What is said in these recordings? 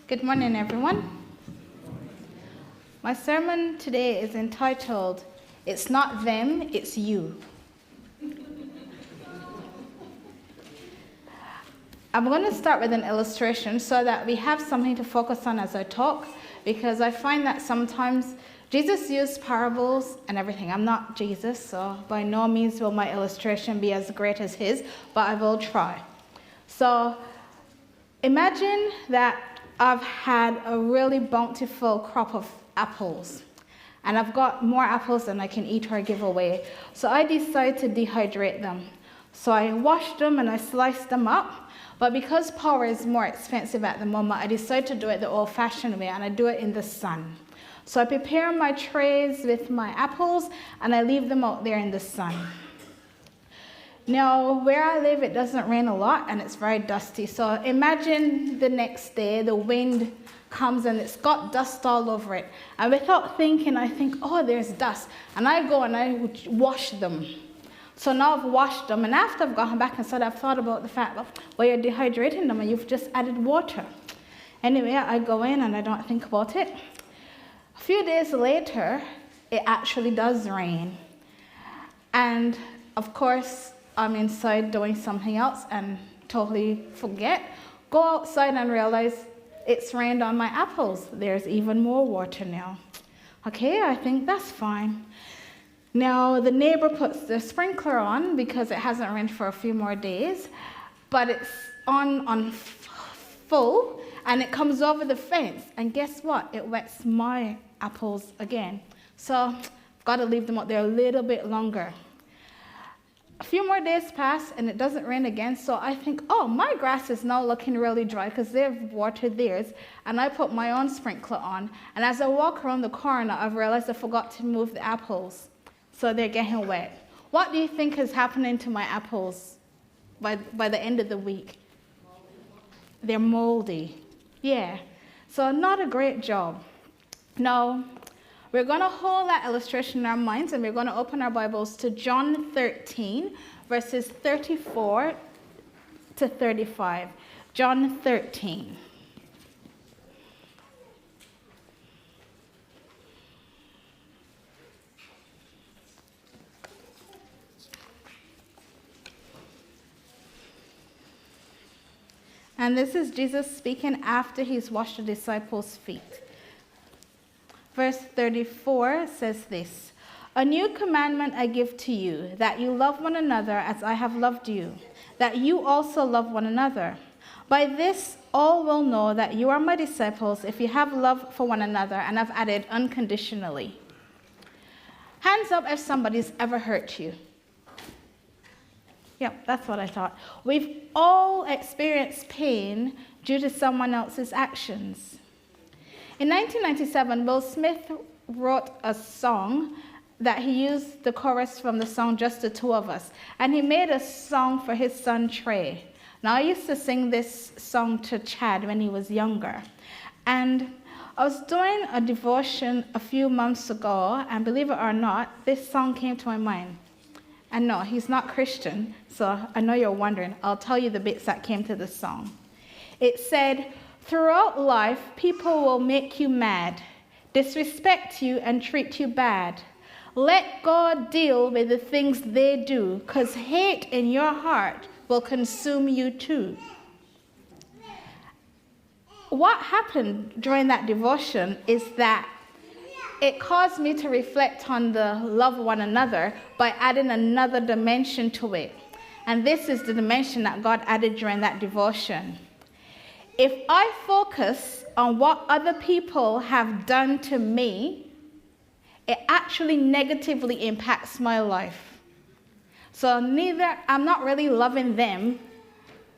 Good morning, everyone. My sermon today is entitled, It's Not Them, It's You. I'm going to start with an illustration so that we have something to focus on as I talk, because I find that sometimes Jesus used parables and everything. I'm not Jesus, so by no means will my illustration be as great as his, but I will try. So imagine that I've had a really bountiful crop of apples, and I've got more apples than I can eat or give away. So I decide to dehydrate them. So I wash them and I slice them up, but because power is more expensive at the moment, I decide to do it the old-fashioned way, and I do it in the sun. So I prepare my trays with my apples and I leave them out there in the sun. Now, where I live, it doesn't rain a lot and it's very dusty. So imagine the next day, the wind comes and it's got dust all over it. And without thinking, I think, oh, there's dust. And I go and I wash them. So now I've washed them. And after I've gone back inside, I've thought about the fact, well, you're dehydrating them and you've just added water. Anyway, I go in and I don't think about it. A few days later, it actually does rain. And of course, I'm inside doing something else and totally forget. Go outside and realize it's rained on my apples. There's even more water now. Okay, I think that's fine. Now the neighbor puts the sprinkler on because it hasn't rained for a few more days, but it's on full and it comes over the fence. And guess what? It wets my apples again. So I've got to leave them out there a little bit longer. A few more days pass and it doesn't rain again, so I think, oh, my grass is now looking really dry because they've watered theirs, and I put my own sprinkler on, and as I walk around the corner, I've realized I forgot to move the apples, so they're getting wet. What do you think is happening to my apples by the end of the week? They're moldy. Yeah, so not a great job. Now, we're going to hold that illustration in our minds, and we're going to open our Bibles to John 13, verses 34 to 35. John 13. And this is Jesus speaking after he's washed the disciples' feet. Verse 34 says this, "A new commandment I give to you, that you love one another as I have loved you, that you also love one another. By this all will know that you are my disciples if you have love for one another," and I've added unconditionally. Hands up if somebody's ever hurt you. Yep, that's what I thought. We've all experienced pain due to someone else's actions. In 1997, Will Smith wrote a song that he used the chorus from the song Just the Two of Us, and he made a song for his son Trey. Now, I used to sing this song to Chad when he was younger, and I was doing a devotion a few months ago, and believe it or not, this song came to my mind. And no, he's not Christian, so I know you're wondering. I'll tell you the bits that came to the song. It said, "Throughout life, people will make you mad, disrespect you and treat you bad. Let God deal with the things they do, because hate in your heart will consume you too." What happened during that devotion is that it caused me to reflect on the love of one another by adding another dimension to it. And this is the dimension that God added during that devotion. If I focus on what other people have done to me, it actually negatively impacts my life. So I'm not really loving them,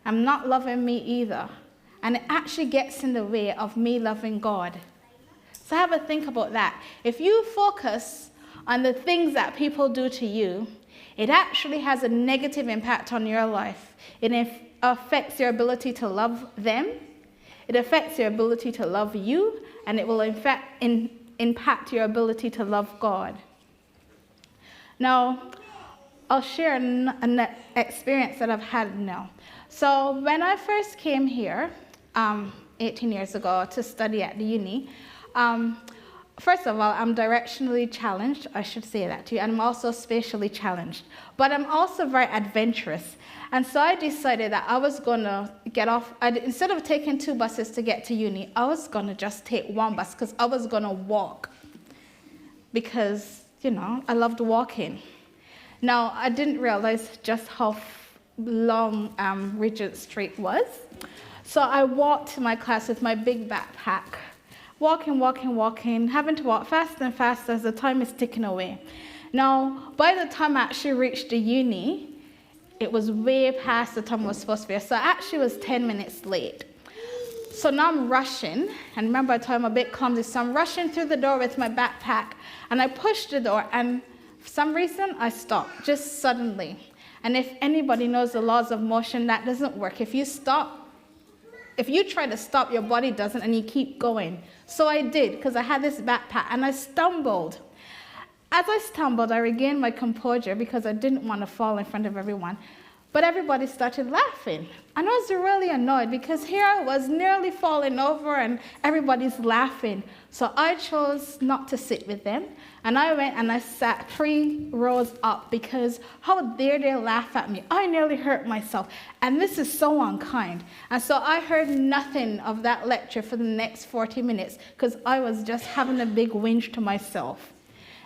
I'm not loving me either. And it actually gets in the way of me loving God. So have a think about that. If you focus on the things that people do to you, it actually has a negative impact on your life. It affects your ability to love them. It affects your ability to love you, and it will in fact impact your ability to love God. Now, I'll share an experience that I've had now. So when I first came here, 18 years ago to study at the uni. First of all, I'm directionally challenged. I should say that to you. And I'm also spatially challenged. But I'm also very adventurous. And so I decided that I was going to get off. Instead of taking 2 buses to get to uni, I was going to just take 1 bus because I was going to walk. Because, I loved walking. Now, I didn't realize just how long Regent Street was. So I walked to my class with my big backpack. Walking, having to walk faster and faster as the time is ticking away. Now, by the time I actually reached the uni, it was way past the time I was supposed to be here. So I actually was 10 minutes late. So now I'm rushing, and remember I told you I'm a bit clumsy, so I'm rushing through the door with my backpack, and I pushed the door, and for some reason I stopped, just suddenly. And if anybody knows the laws of motion, that doesn't work. If you try to stop, your body doesn't, and you keep going. So I did, because I had this backpack, and I stumbled. As I stumbled, I regained my composure because I didn't want to fall in front of everyone. But everybody started laughing. And I was really annoyed because here I was nearly falling over and everybody's laughing. So I chose not to sit with them. And I went and I sat 3 rows up because how dare they laugh at me? I nearly hurt myself. And this is so unkind. And so I heard nothing of that lecture for the next 40 minutes because I was just having a big whinge to myself.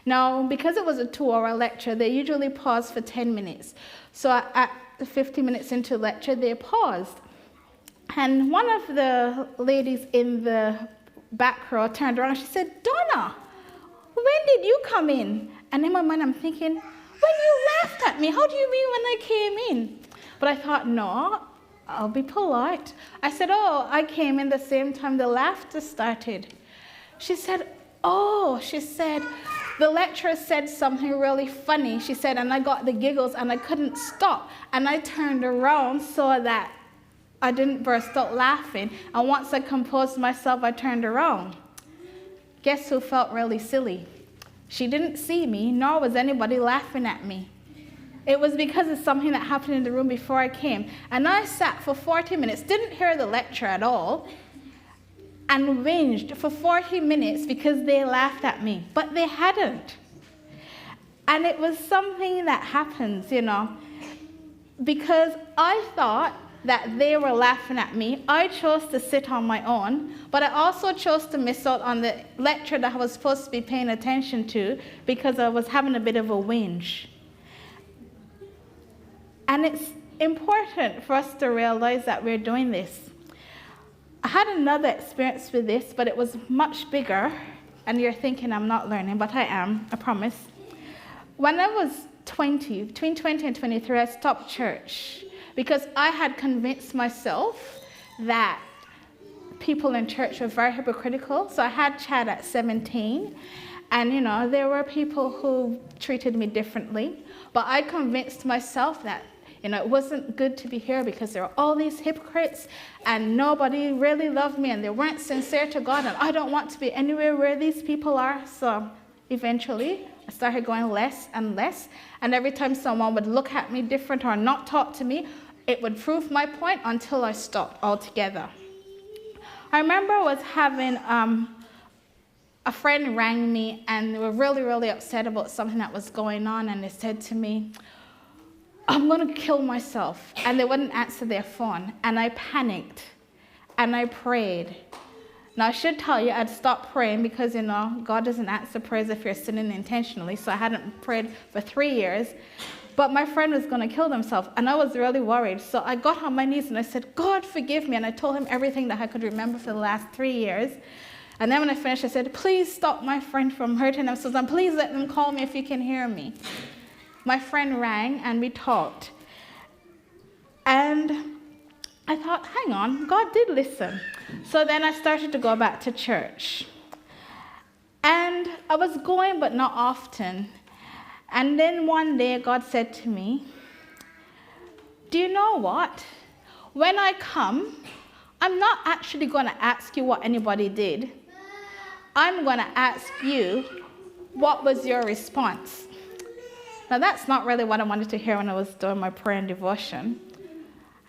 Now, because it was a 2-hour lecture, they usually pause for 10 minutes. So at 50 minutes into lecture, they paused. And one of the ladies in the back row turned around. She said, "Donna, when did you come in?" And in my mind, I'm thinking, when you laughed at me, how do you mean when I came in? But I thought, no, I'll be polite. I said, "Oh, I came in the same time the laughter started." She said, "The lecturer said something really funny," she said, "and I got the giggles and I couldn't stop. And I turned around so that I didn't burst out laughing. And once I composed myself, I turned around." Guess who felt really silly? She didn't see me, nor was anybody laughing at me. It was because of something that happened in the room before I came. And I sat for 40 minutes, didn't hear the lecture at all, and whinged for 40 minutes because they laughed at me, but they hadn't. And it was something that happens, because I thought that they were laughing at me. I chose to sit on my own, but I also chose to miss out on the lecture that I was supposed to be paying attention to because I was having a bit of a whinge. And it's important for us to realize that we're doing this. I had another experience with this, but it was much bigger, and you're thinking I'm not learning, but I am, I promise. When I was between 20 and 23, I stopped church because I had convinced myself that people in church were very hypocritical. So I had Chad at 17, and there were people who treated me differently, but I convinced myself that it wasn't good to be here because there were all these hypocrites and nobody really loved me and they weren't sincere to God, and I don't want to be anywhere where these people are. So eventually I started going less and less, and every time someone would look at me different or not talk to me, it would prove my point until I stopped altogether. I remember I was having a friend rang me and they were really, really upset about something that was going on, and they said to me, "I'm going to kill myself." And they wouldn't answer their phone. And I panicked and I prayed. Now, I should tell you, I'd stopped praying because, God doesn't answer prayers if you're sinning intentionally. So I hadn't prayed for 3 years. But my friend was going to kill himself, and I was really worried. So I got on my knees and I said, "God, forgive me." And I told him everything that I could remember for the last 3 years. And then when I finished, I said, "Please stop my friend from hurting themselves, and please let them call me if you can hear me." My friend rang and we talked. And I thought, hang on, God did listen. So then I started to go back to church. And I was going, but not often. And then one day God said to me, "Do you know what? When I come, I'm not actually going to ask you what anybody did. I'm going to ask you, what was your response?" Now, that's not really what I wanted to hear when I was doing my prayer and devotion.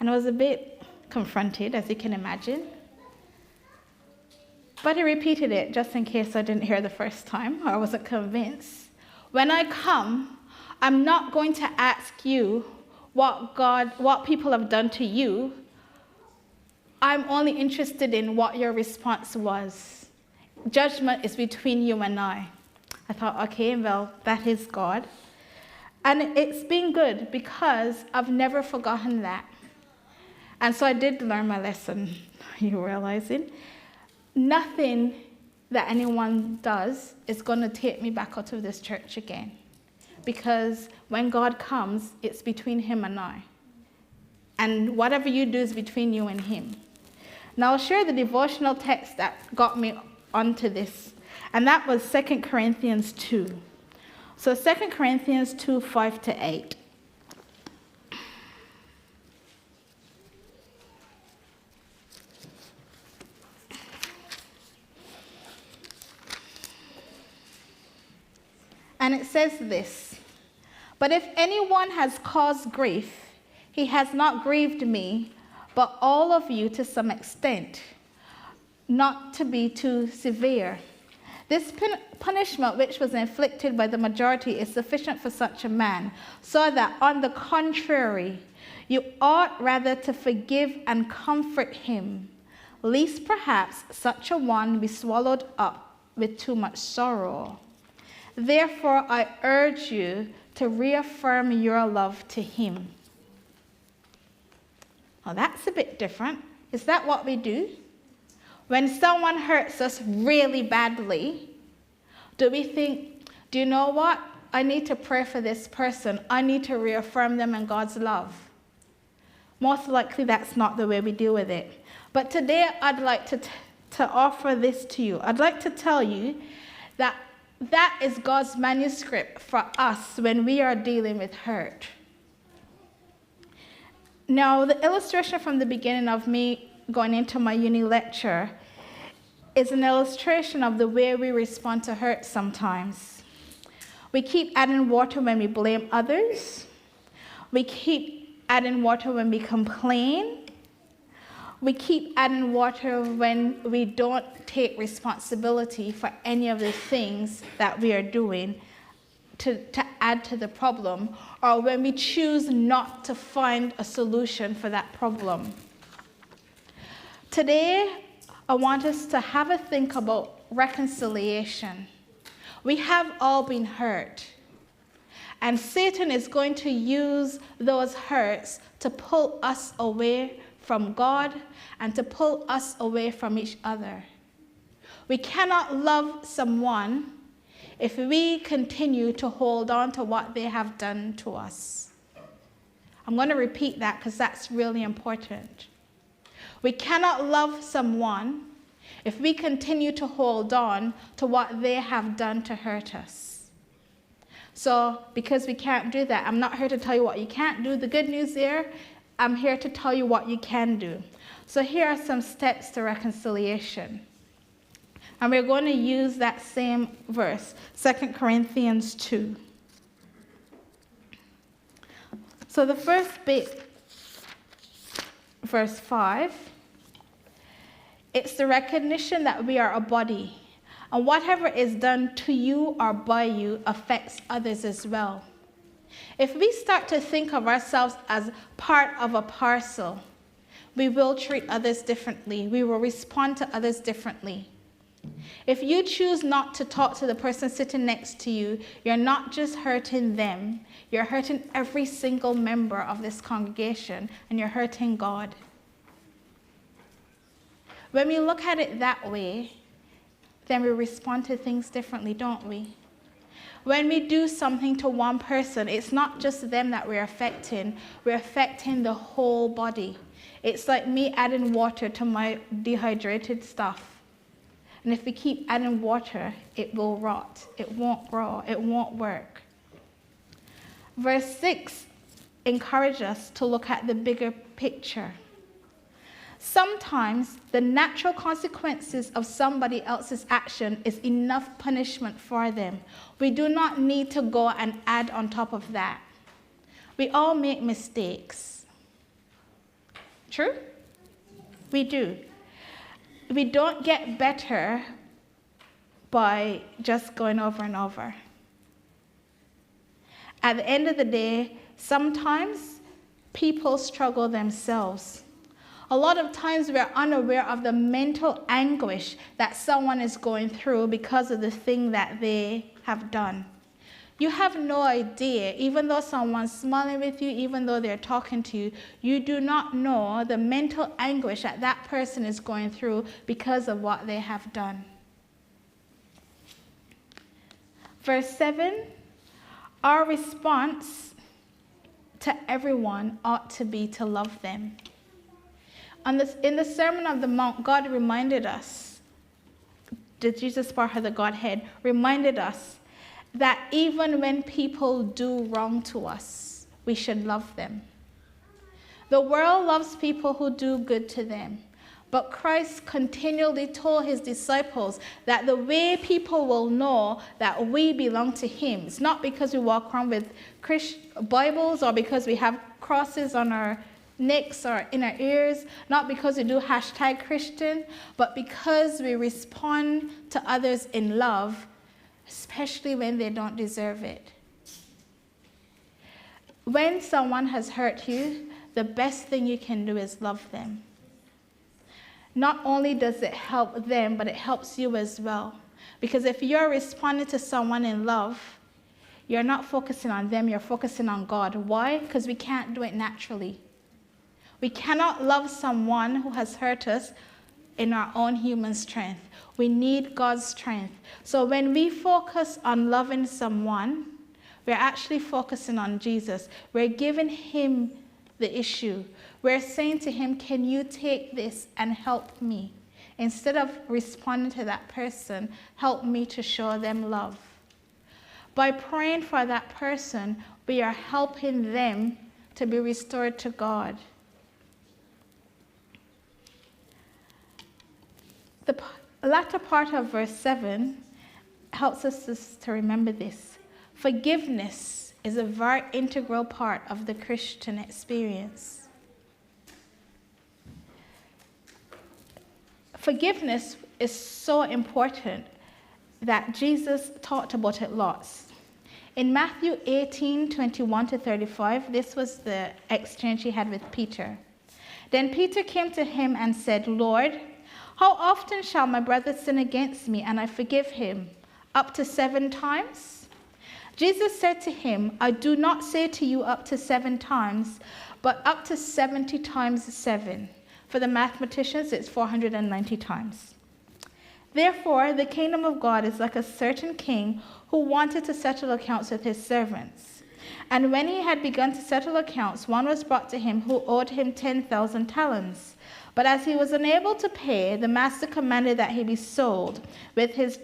And I was a bit confronted, as you can imagine. But he repeated it just in case I didn't hear the first time or I wasn't convinced. When I come, I'm not going to ask you what people have done to you. I'm only interested in what your response was. Judgment is between you and I. I thought, okay, well, that is God. And it's been good because I've never forgotten that. And so I did learn my lesson, you realizing. Nothing that anyone does is going to take me back out of this church again. Because when God comes, it's between him and I. And whatever you do is between you and him. Now I'll share the devotional text that got me onto this. And that was 2 Corinthians 2. So 2 Corinthians 2, 5-8. And it says this, but if anyone has caused grief, he has not grieved me, but all of you to some extent, not to be too severe. This punishment which was inflicted by the majority is sufficient for such a man, so that on the contrary, you ought rather to forgive and comfort him, lest perhaps such a one be swallowed up with too much sorrow. Therefore, I urge you to reaffirm your love to him. Well, that's a bit different. Is that what we do? When someone hurts us really badly, do we think, do you know what? I need to pray for this person. I need to reaffirm them in God's love. Most likely that's not the way we deal with it. But today I'd like to offer this to you. I'd like to tell you that is God's manuscript for us when we are dealing with hurt. Now, the illustration from the beginning of me going into my uni lecture is an illustration of the way we respond to hurt sometimes. We keep adding water when we blame others. We keep adding water when we complain. We keep adding water when we don't take responsibility for any of the things that we are doing to add to the problem, or when we choose not to find a solution for that problem. Today, I want us to have a think about reconciliation. We have all been hurt, and Satan is going to use those hurts to pull us away from God and to pull us away from each other. We cannot love someone if we continue to hold on to what they have done to us. I'm going to repeat that because that's really important. We cannot love someone if we continue to hold on to what they have done to hurt us. So, because we can't do that, I'm not here to tell you what you can't do. The good news there, I'm here to tell you what you can do. So here are some steps to reconciliation. And we're going to use that same verse, 2 Corinthians 2. So the first bit, verse 5, it's the recognition that we are a body. And whatever is done to you or by you affects others as well. If we start to think of ourselves as part of a parcel, we will treat others differently. We will respond to others differently. If you choose not to talk to the person sitting next to you, you're not just hurting them, you're hurting every single member of this congregation, and you're hurting God. When we look at it that way, then we respond to things differently, don't we? When we do something to one person, it's not just them that we're affecting the whole body. It's like me adding water to my dehydrated stuff. And if we keep adding water, it will rot. It won't grow. It won't work. Verse 6 encourages us to look at the bigger picture. Sometimes the natural consequences of somebody else's action is enough punishment for them. We do not need to go and add on top of that. We all make mistakes. True? We do. we don't get better by just going over and over. At the end of the day, sometimes people struggle themselves. A lot of times we're unaware of the mental anguish that someone is going through because of the thing that they have done. You have no idea, even though someone's smiling with you, even though they're talking to you, you do not know the mental anguish that that person is going through because of what they have done. Verse 7, our response to everyone ought to be to love them. In the Sermon on the Mount, God reminded us, the Jesus part of the Godhead reminded us that even when people do wrong to us, we should love them. The world loves people who do good to them, but Christ continually told his disciples that the way people will know that we belong to him is not because we walk around with Bibles or because we have crosses on our necks or in our ears, not because we do #Christian, but because we respond to others in love, especially when they don't deserve it. When someone has hurt you, the best thing you can do is love them. Not only does it help them, but it helps you as well. Because if you're responding to someone in love, you're not focusing on them, you're focusing on God. Why? Because we can't do it naturally. We cannot love someone who has hurt us in our own human strength. We need God's strength. So when we focus on loving someone, we're actually focusing on Jesus. We're giving him the issue. We're saying to him, can you take this and help me? Instead of responding to that person, help me to show them love. By praying for that person, we are helping them to be restored to God. The latter part of verse 7 helps us to remember this. Forgiveness is a very integral part of the Christian experience. Forgiveness is so important that Jesus talked about it lots. In Matthew 18:21-35, this was the exchange he had with Peter. Then Peter came to him and said, Lord, how often shall my brother sin against me and I forgive him? Up to 7 times? Jesus said to him, I do not say to you up to 7 times, but up to 70 times 7. For the mathematicians, it's 490 times. Therefore, the kingdom of God is like a certain king who wanted to settle accounts with his servants. And when he had begun to settle accounts, one was brought to him who owed him 10,000 talents. But as he was unable to pay, the master commanded that he be sold with his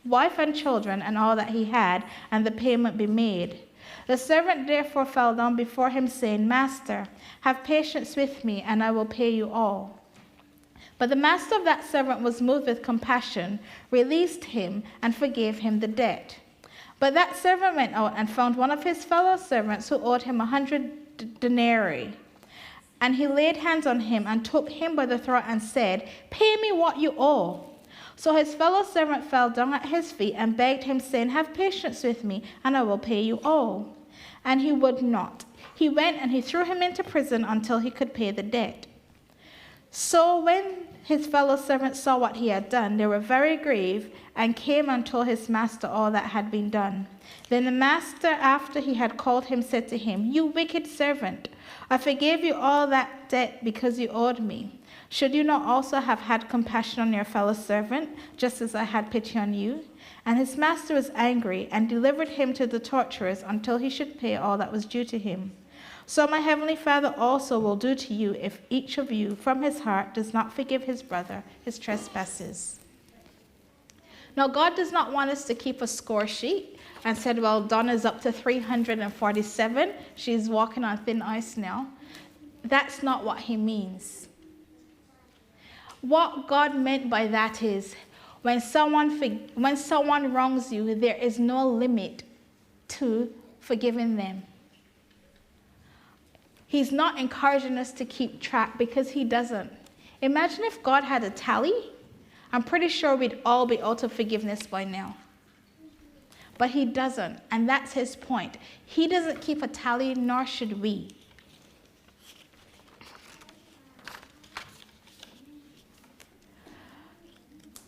wife and children and all that he had, and the payment be made. The servant therefore fell down before him, saying, Master, have patience with me, and I will pay you all. But the master of that servant was moved with compassion, released him, and forgave him the debt. But that servant went out and found one of his fellow servants who owed him 100 denarii. And he laid hands on him and took him by the throat and said, Pay me what you owe. So his fellow servant fell down at his feet and begged him, saying, Have patience with me, and I will pay you all. And he would not. He went and he threw him into prison until he could pay the debt. So when his fellow servants saw what he had done, they were very grieved and came and told his master all that had been done. Then the master, after he had called him, said to him, You wicked servant, I forgave you all that debt because you owed me. Should you not also have had compassion on your fellow servant, just as I had pity on you? And his master was angry and delivered him to the torturers until he should pay all that was due to him. So my heavenly Father also will do to you if each of you from his heart does not forgive his brother his trespasses. Now, God does not want us to keep a score sheet and said, well, Donna's up to 347. She's walking on thin ice now. That's not what he means. What God meant by that is when someone wrongs you, there is no limit to forgiving them. He's not encouraging us to keep track because he doesn't. Imagine if God had a tally I'm pretty sure we'd all be out of forgiveness by now. But he doesn't, and that's his point. He doesn't keep a tally, nor should we.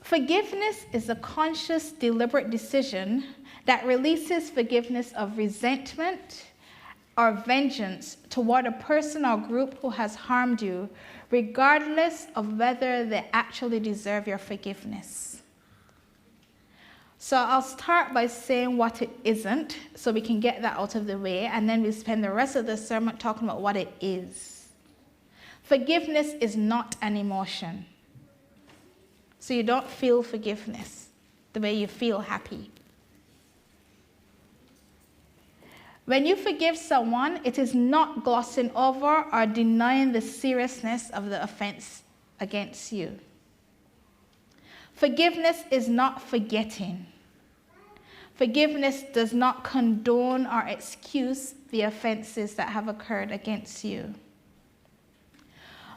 Forgiveness is a conscious, deliberate decision that releases forgiveness of resentment or vengeance toward a person or group who has harmed you, regardless of whether they actually deserve your forgiveness. So I'll start by saying what it isn't, so we can get that out of the way, and then we'll spend the rest of the sermon talking about what it is. Forgiveness is not an emotion. So you don't feel forgiveness the way you feel happy. When you forgive someone, it is not glossing over or denying the seriousness of the offense against you. Forgiveness is not forgetting. Forgiveness does not condone or excuse the offenses that have occurred against you.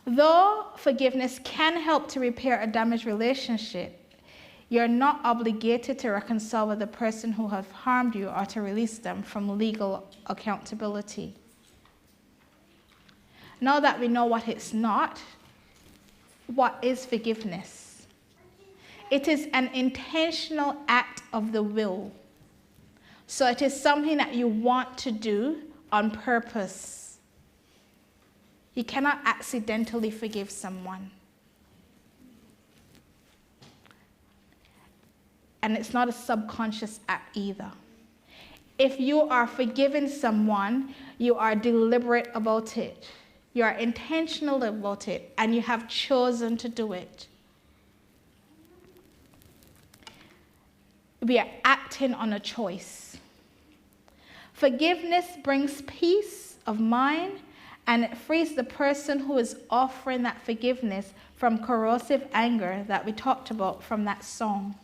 Though forgiveness can help to repair a damaged relationship, you're not obligated to reconcile with the person who has harmed you or to release them from legal accountability. Now that we know what it's not, what is forgiveness? It is an intentional act of the will. So it is something that you want to do on purpose. You cannot accidentally forgive someone. And it's not a subconscious act either. If you are forgiving someone, you are deliberate about it. You are intentional about it, and you have chosen to do it. We are acting on a choice. Forgiveness brings peace of mind, and it frees the person who is offering that forgiveness from corrosive anger that we talked about from that song.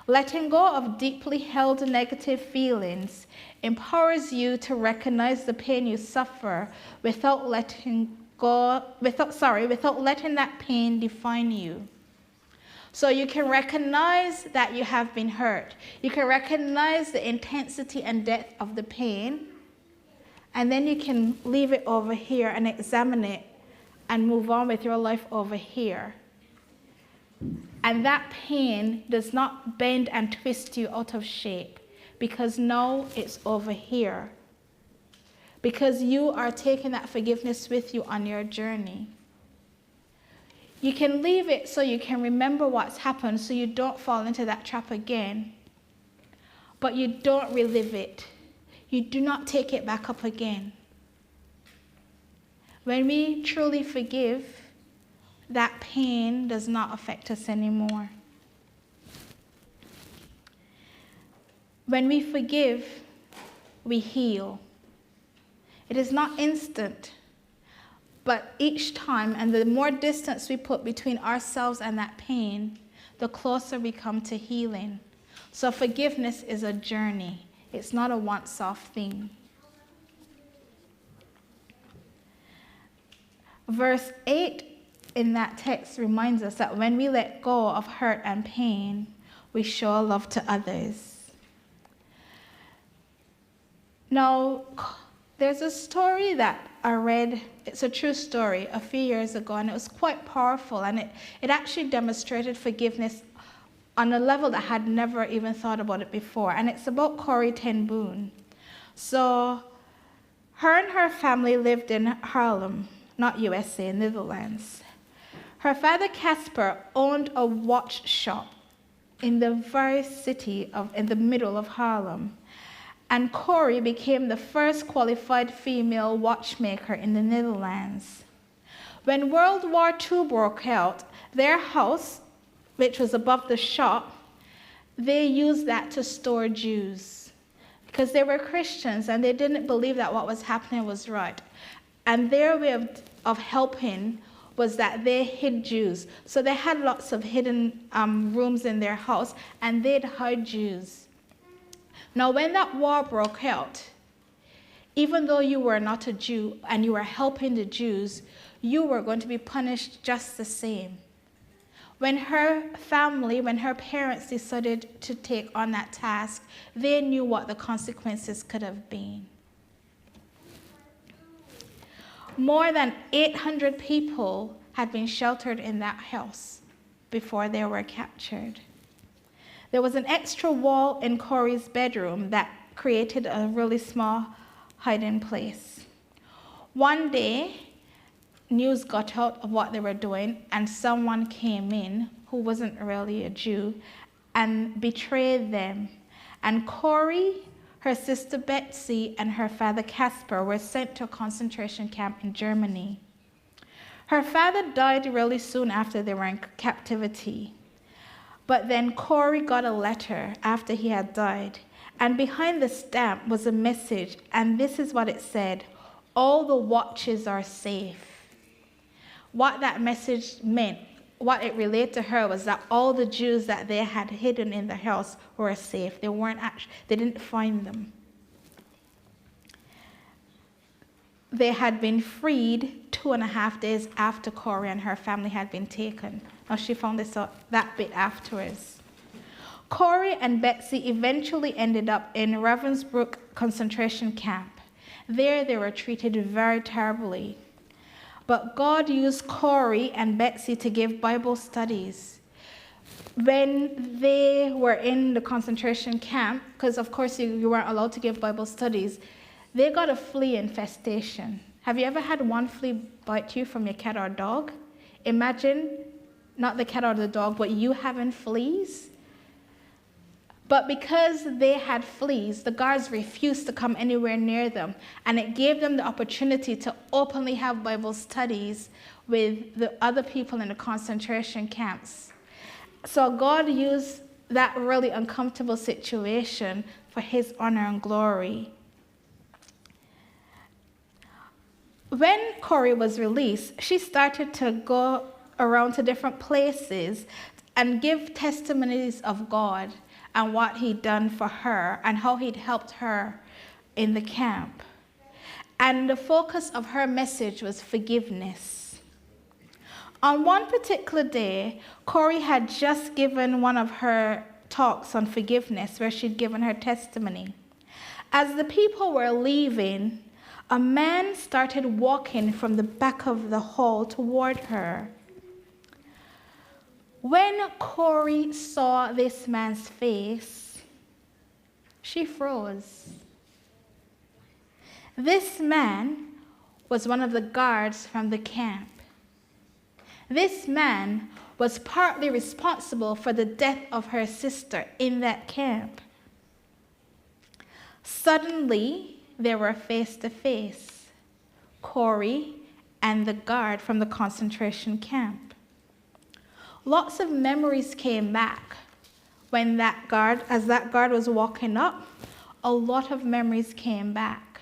Letting go of deeply held negative feelings empowers you to recognize the pain you suffer without letting that pain define you. So you can recognize that you have been hurt. You can recognize the intensity and depth of the pain, and then you can leave it over here and examine it and move on with your life over here. And that pain does not bend and twist you out of shape, because now it's over here. Because you are taking that forgiveness with you on your journey. You can leave it so you can remember what's happened, so you don't fall into that trap again. But you don't relive it. You do not take it back up again. When we truly forgive, that pain does not affect us anymore. When we forgive, we heal. It is not instant, but each time, and the more distance we put between ourselves and that pain, the closer we come to healing. So forgiveness is a journey. It's not a once-off thing. Verse 8 in that text reminds us that when we let go of hurt and pain, we show love to others. Now, there's a story that I read, it's a true story, a few years ago, and it was quite powerful, and it actually demonstrated forgiveness on a level that I had never even thought about it before. And it's about Corrie ten Boom. So her and her family lived in Haarlem, not USA, Netherlands. Her father Casper owned a watch shop in the very city in the middle of Haarlem. And Corrie became the first qualified female watchmaker in the Netherlands. When World War II broke out, their house, which was above the shop, they used that to store Jews because they were Christians and they didn't believe that what was happening was right. And their way of helping was that they hid Jews. So they had lots of hidden rooms in their house, and they'd hide Jews. Now, when that war broke out, even though you were not a Jew and you were helping the Jews, you were going to be punished just the same. When her parents decided to take on that task, they knew what the consequences could have been. More than 800 people had been sheltered in that house before they were captured. There was an extra wall in Corey's bedroom that created a really small hiding place. One day, news got out of what they were doing, and someone came in who wasn't really a Jew and betrayed them. And Corey, her sister Betsy, and her father Casper were sent to a concentration camp in Germany. Her father died really soon after they were in captivity. But then Corey got a letter after he had died, and behind the stamp was a message, and this is what it said: "All the watches are safe." What that message meant, what it relayed to her, was that all the Jews that they had hidden in the house were safe. They didn't find them. They had been freed 2.5 days after Corey and her family had been taken. Now she found this out that bit afterwards. Corey and Betsy eventually ended up in Ravensbrück concentration camp. There they were treated very terribly. But God used Corey and Betsy to give Bible studies. When they were in the concentration camp, because of course you weren't allowed to give Bible studies, they got a flea infestation. Have you ever had one flea bite you from your cat or dog? Imagine not the cat or the dog, but you having fleas. But because they had fleas, the guards refused to come anywhere near them, and it gave them the opportunity to openly have Bible studies with the other people in the concentration camps. So God used that really uncomfortable situation for his honor and glory. When Corey was released, she started to go around to different places and give testimonies of God and what he'd done for her and how he'd helped her in the camp. And the focus of her message was forgiveness. On one particular day, Corey had just given one of her talks on forgiveness where she'd given her testimony. As the people were leaving, a man started walking from the back of the hall toward her. When Corey saw this man's face, she froze. This man was one of the guards from the camp. This man was partly responsible for the death of her sister in that camp. Suddenly, they were face to face, Corey and the guard from the concentration camp. Lots of memories came back when as that guard was walking up. A lot of memories came back.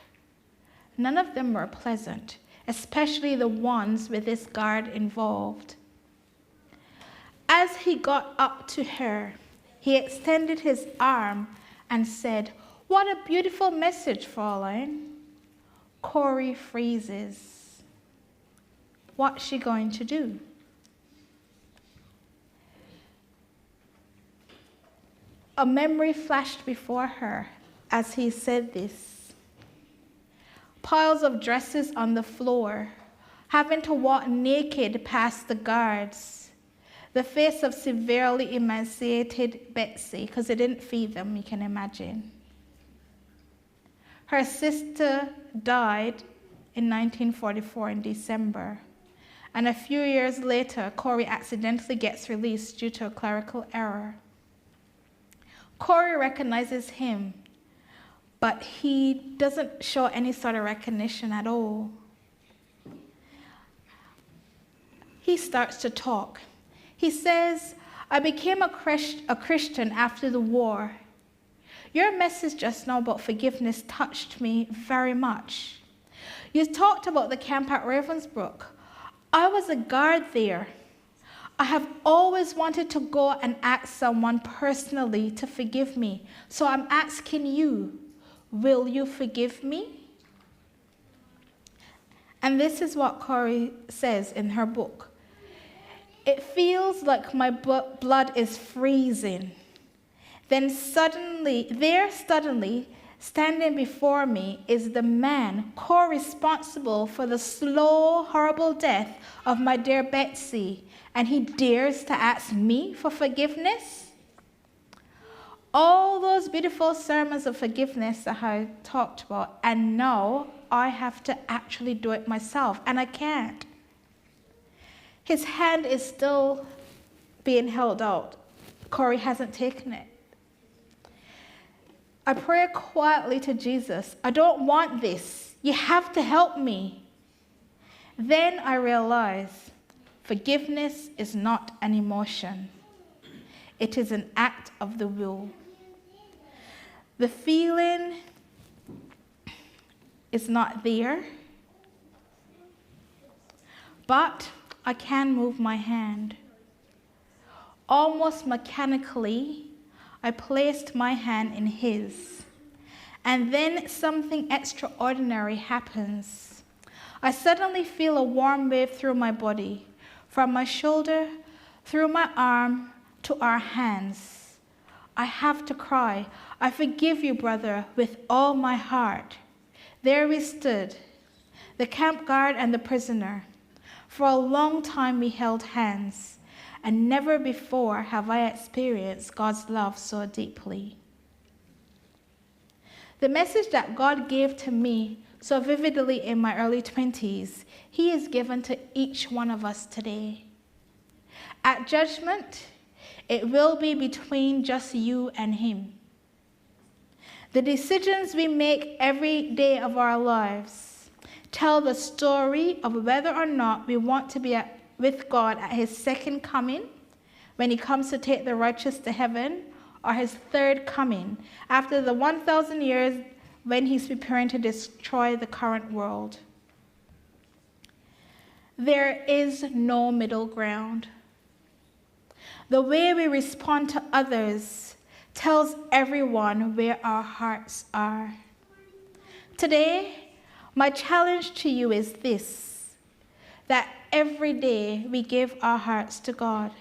None of them were pleasant, especially the ones with this guard involved. As he got up to her, he extended his arm and said, "What a beautiful message, Fräulein." Corey freezes. What's she going to do? A memory flashed before her as he said this. Piles of dresses on the floor, having to walk naked past the guards. The face of severely emaciated Betsy, because they didn't feed them, you can imagine. Her sister died in 1944 in December. And a few years later, Corey accidentally gets released due to a clerical error. Corey recognizes him, but he doesn't show any sort of recognition at all. He starts to talk. He says, "I became a Christian after the war. Your message just now about forgiveness touched me very much. You talked about the camp at Ravensbrück. I was a guard there. I have always wanted to go and ask someone personally to forgive me. So I'm asking you, will you forgive me?" And this is what Corey says in her book. It feels like my blood is freezing. Then suddenly, standing before me is the man co-responsible for the slow, horrible death of my dear Betsy, and he dares to ask me for forgiveness? All those beautiful sermons of forgiveness that I talked about, and now I have to actually do it myself, and I can't. His hand is still being held out. Corey hasn't taken it. I pray quietly to Jesus, I don't want this. You have to help me. Then I realize forgiveness is not an emotion. It is an act of the will. The feeling is not there, but I can move my hand. Almost mechanically, I placed my hand in his, and then something extraordinary happens. I suddenly feel a warm wave through my body, from my shoulder, through my arm, to our hands. I have to cry, I forgive you, brother, with all my heart. There we stood, the camp guard and the prisoner. For a long time we held hands. And never before have I experienced God's love so deeply. The message that God gave to me so vividly in my early 20s, he is given to each one of us today. At judgment, it will be between just you and him. The decisions we make every day of our lives tell the story of whether or not we want to be with God at his second coming, when he comes to take the righteous to heaven, or his third coming, after the 1,000 years when he's preparing to destroy the current world. There is no middle ground. The way we respond to others tells everyone where our hearts are. Today, my challenge to you is this, that every day we give our hearts to God.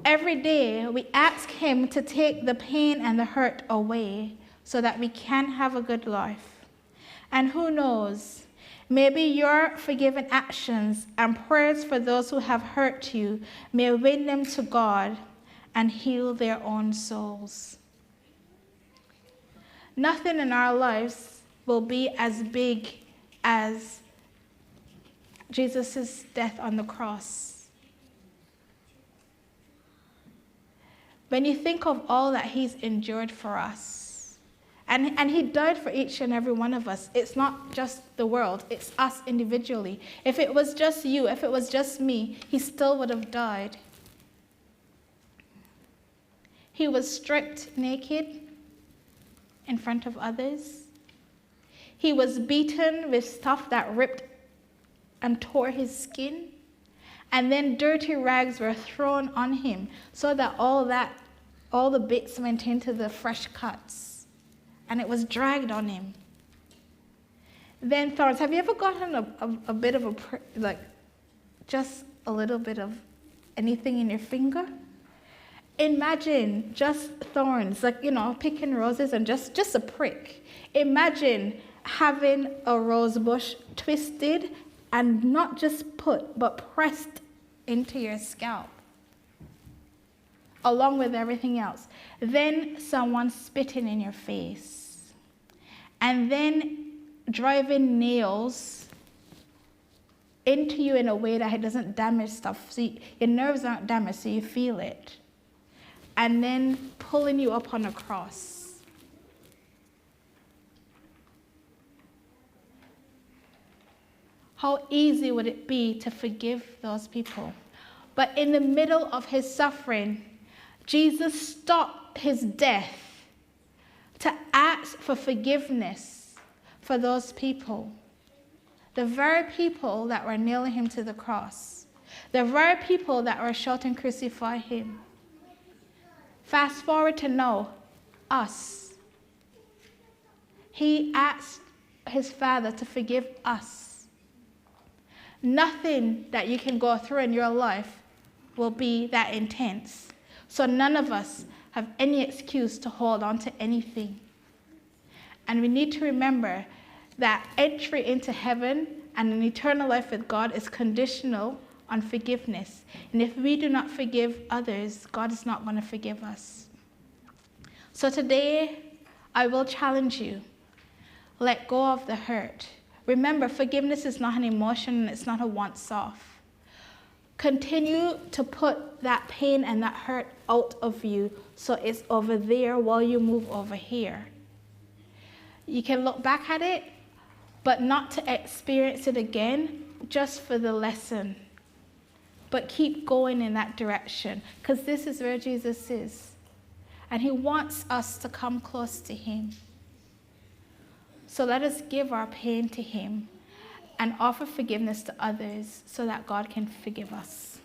Every day we ask him to take the pain and the hurt away so that we can have a good life. And who knows, maybe your forgiven actions and prayers for those who have hurt you may win them to God and heal their own souls. Nothing in our lives will be as big as Jesus' death on the cross. When you think of all that he's endured for us, and he died for each and every one of us. It's not just the world, it's us individually. If it was just you, if it was just me, he still would have died. He was stripped naked in front of others. He was beaten with stuff that ripped and tore his skin, and then dirty rags were thrown on him so that all the bits went into the fresh cuts, and it was dragged on him. Then thorns. Have you ever gotten a bit of just a little bit of anything in your finger? Imagine just thorns, picking roses and just a prick. Imagine having a rose bush twisted and not just put, but pressed into your scalp, along with everything else. Then someone spitting in your face. And then driving nails into you in a way that it doesn't damage stuff. So your nerves aren't damaged, so you feel it. And then pulling you up on a cross. How easy would it be to forgive those people? But in the middle of his suffering, Jesus stopped his death to ask for forgiveness for those people. The very people that were nailing him to the cross. The very people that were shouting, "Crucify him." Fast forward to now, us. He asked his Father to forgive us. Nothing that you can go through in your life will be that intense. So none of us have any excuse to hold on to anything. And we need to remember that entry into heaven and an eternal life with God is conditional on forgiveness. And if we do not forgive others, God is not going to forgive us. So today, I will challenge you. Let go of the hurt. Remember, forgiveness is not an emotion and it's not a once-off. Continue to put that pain and that hurt out of you so it's over there while you move over here. You can look back at it, but not to experience it again, just for the lesson. But keep going in that direction, because this is where Jesus is. And he wants us to come close to him. So let us give our pain to him and offer forgiveness to others so that God can forgive us.